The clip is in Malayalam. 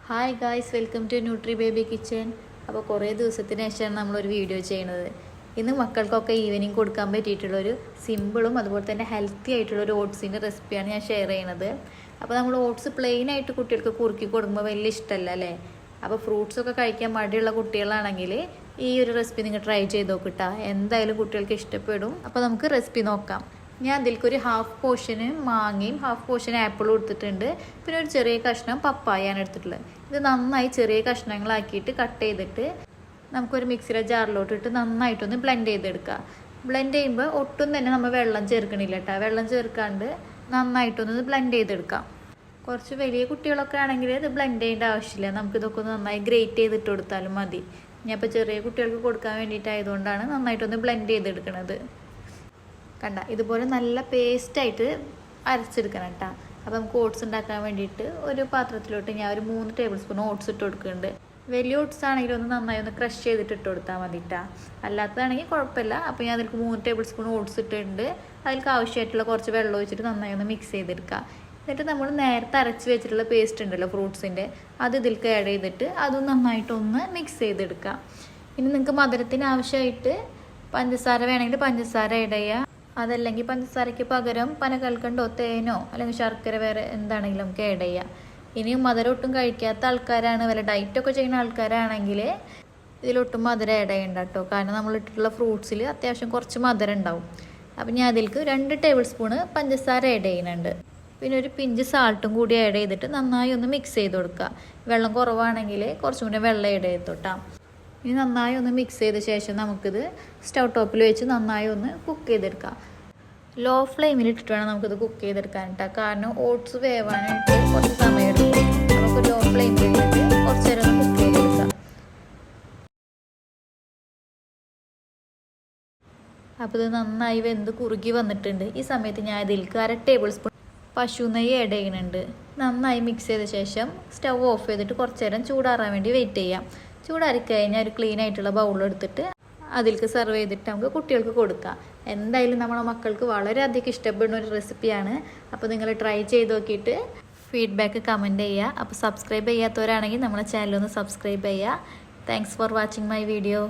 Hi guys, welcome to nutri baby kitchen. അപ്പോൾ കുറേ ദിവസത്തിന് ശേഷമാണ് നമ്മളൊരു വീഡിയോ ചെയ്യുന്നത്. ഇന്ന് മക്കൾക്കൊക്കെ ഈവനിങ് കൊടുക്കാൻ പറ്റിയിട്ടുള്ളൊരു സിമ്പിളും അതുപോലെ തന്നെ ഹെൽത്തി ആയിട്ടുള്ളൊരു ഓട്സിൻ്റെ റെസിപ്പിയാണ് ഞാൻ ഷെയർ ചെയ്യുന്നത്. അപ്പോൾ നമ്മൾ ഓട്സ് പ്ലെയിൻ ആയിട്ട് കുട്ടികൾക്ക് കുറുക്കി കൊടുക്കുമ്പോൾ വലിയ ഇഷ്ടമല്ല അല്ലേ. അപ്പോൾ ഫ്രൂട്ട്സൊക്കെ കഴിക്കാൻ മടിയുള്ള കുട്ടികളാണെങ്കിൽ ഈ ഒരു റെസിപ്പി നിങ്ങൾ ട്രൈ ചെയ്ത് നോക്കിട്ടാ, എന്തായാലും കുട്ടികൾക്ക് ഇഷ്ടപ്പെടും. അപ്പോൾ നമുക്ക് റെസിപ്പി നോക്കാം. ഞാൻ അതിൽക്കൊരു ഹാഫ് പോർഷന് മാങ്ങയും ഹാഫ് പോർഷൻ ആപ്പിളും എടുത്തിട്ടുണ്ട്. പിന്നെ ഒരു ചെറിയ കഷ്ണം പപ്പായാണ് എടുത്തിട്ടുള്ളത്. ഇത് നന്നായി ചെറിയ കഷ്ണങ്ങളാക്കിയിട്ട് കട്ട് ചെയ്തിട്ട് നമുക്കൊരു മിക്സിയുടെ ജാറിലോട്ട് ഇട്ട് നന്നായിട്ടൊന്ന് ബ്ലെൻഡ് ചെയ്തെടുക്കുക. ബ്ലെൻഡ് ചെയ്യുമ്പോൾ ഒട്ടും തന്നെ നമ്മൾ വെള്ളം ചേർക്കണില്ല കേട്ടോ. വെള്ളം ചേർക്കാണ്ട് നന്നായിട്ടൊന്ന് ബ്ലെൻഡ് ചെയ്തെടുക്കാം. കുറച്ച് വലിയ കുട്ടികളൊക്കെ ആണെങ്കിൽ ഇത് ബ്ലെൻഡ് ചെയ്യേണ്ട ആവശ്യമില്ല. നമുക്കിതൊക്കെ ഒന്ന് നന്നായി ഗ്രേറ്റ് ചെയ്തിട്ട് കൊടുത്താലും മതി. ഞാൻ ഇപ്പോൾ ചെറിയ കുട്ടികൾക്ക് കൊടുക്കാൻ വേണ്ടിയിട്ടായതുകൊണ്ടാണ് നന്നായിട്ടൊന്ന് ബ്ലെൻഡ് ചെയ്തെടുക്കുന്നത്. കണ്ട, ഇതുപോലെ നല്ല പേസ്റ്റായിട്ട് അരച്ചെടുക്കണം കേട്ടോ. അപ്പോൾ നമുക്ക് ഓട്സ് ഉണ്ടാക്കാൻ വേണ്ടിയിട്ട് ഒരു പാത്രത്തിലോട്ട് ഞാൻ ഒരു 3 ടേബിൾ സ്പൂൺ ഓട്സ് ഇട്ട് കൊടുക്കുന്നുണ്ട്. വലിയ ഓട്സ് ആണെങ്കിൽ ഒന്ന് നന്നായി ഒന്ന് ക്രഷ് ചെയ്തിട്ട് ഇട്ട് കൊടുത്താൽ മതി കേട്ടോ. അല്ലാത്തതാണെങ്കിൽ കുഴപ്പമില്ല. അപ്പോൾ ഞാൻ അതിലേക്ക് 3 ടേബിൾ സ്പൂൺ ഓട്സ് ഇട്ടിട്ടുണ്ട്. അതിലേക്ക് ആവശ്യമായിട്ടുള്ള കുറച്ച് വെള്ളം ഒഴിച്ചിട്ട് നന്നായി ഒന്ന് മിക്സ് ചെയ്തെടുക്കുക. എന്നിട്ട് നമ്മൾ നേരത്തെ അരച്ച് വെച്ചിട്ടുള്ള പേസ്റ്റ് ഉണ്ടല്ലോ ഫ്രൂട്ട്സിൻ്റെ, അത് ഇതിലേക്ക് ആഡ് ചെയ്തിട്ട് അതും നന്നായിട്ടൊന്ന് മിക്സ് ചെയ്തെടുക്കുക. ഇനി നിങ്ങൾക്ക് മധുരത്തിന് ആവശ്യമായിട്ട് പഞ്ചസാര വേണമെങ്കിൽ പഞ്ചസാര ആഡ് ചെയ്യുക. അതല്ലെങ്കിൽ പഞ്ചസാരയ്ക്ക് പകരം പനകൽക്കണ്ടോ തേനോ അല്ലെങ്കിൽ ശർക്കര വേറെ എന്താണെങ്കിലും നമുക്ക് ആഡ് ചെയ്യാം. ഇനിയും മധുരം ഒട്ടും കഴിക്കാത്ത ആൾക്കാരാണ്, വല്ല ഡയറ്റൊക്കെ ചെയ്യുന്ന ആൾക്കാരാണെങ്കിൽ ഇതിലൊട്ടും മധുരം ആഡ് ചെയ്യണ്ട കേട്ടോ. കാരണം നമ്മൾ ഇട്ടിട്ടുള്ള ഫ്രൂട്ട്സിൽ അത്യാവശ്യം കുറച്ച് മധുരം ഉണ്ടാവും. അപ്പം ഞാൻ അതിലേക്ക് 2 ടേബിൾ സ്പൂണ് പഞ്ചസാര ആഡ് ചെയ്യുന്നുണ്ട്. പിന്നെ ഒരു പിഞ്ച് സാൾട്ടും കൂടി ആഡ് ചെയ്തിട്ട് നന്നായി ഒന്ന് മിക്സ് ചെയ്ത് കൊടുക്കുക. വെള്ളം കുറവാണെങ്കിൽ കുറച്ചും കൂടി വെള്ളം ആഡ് ചെയ്തോട്ടാം. ഇനി നന്നായി ഒന്ന് മിക്സ് ചെയ്ത ശേഷം നമുക്കിത് സ്റ്റൗ ടോപ്പിൽ വെച്ച് നന്നായി ഒന്ന് കുക്ക് ചെയ്തെടുക്കാം. ലോ ഫ്ലെയിമിൽ ഇട്ടിട്ട് വേണം നമുക്കിത് കുക്ക് ചെയ്തെടുക്കാൻ കേട്ടോ. കാരണം ഓട്സ് വേവാനായിട്ട് കുറച്ച് സമയം എടുക്കും. നമുക്ക് ലോ ഫ്ലെയിമിൽ ഇട്ടിട്ട് കുറച്ച് നേരം ഒന്ന് കുക്ക് ചെയ്തെടുക്കാം. അപ്പോൾ ഇത് നന്നായി വെന്ത് കുറുകി വന്നിട്ടുണ്ട്. ഈ സമയത്ത് ഞാൻ ഇതിലേക്ക് 1/2 ടേബിൾ സ്പൂൺ പശു നെയ്യ് ആഡ് ചെയ്യുന്നുണ്ട്. നന്നായി മിക്സ് ചെയ്ത ശേഷം സ്റ്റൗ ഓഫ് ചെയ്തിട്ട് കുറച്ച് നേരം ചൂടാറാൻ വേണ്ടി വെയിറ്റ് ചെയ്യാം. ചൂടാറി കഴിഞ്ഞാൽ ഒരു ക്ലീൻ ആയിട്ടുള്ള ബൗളെടുത്തിട്ട് അതിലേക്ക് സെർവ് ചെയ്തിട്ട് നമുക്ക് കുട്ടികൾക്ക് കൊടുക്കാം. എന്തായാലും നമ്മുടെ മക്കൾക്ക് വളരെയധികം ഇഷ്ടപ്പെടുന്ന ഒരു റെസിപ്പിയാണ്. അപ്പോൾ നിങ്ങൾ ട്രൈ ചെയ്ത് നോക്കിയിട്ട് ഫീഡ്ബാക്ക് കമൻറ്റ് ചെയ്യുക. അപ്പോൾ സബ്സ്ക്രൈബ് ചെയ്യാത്തവരാണെങ്കിൽ നമ്മുടെ ചാനലൊന്ന് സബ്സ്ക്രൈബ് ചെയ്യുക. Thanks for watching my video.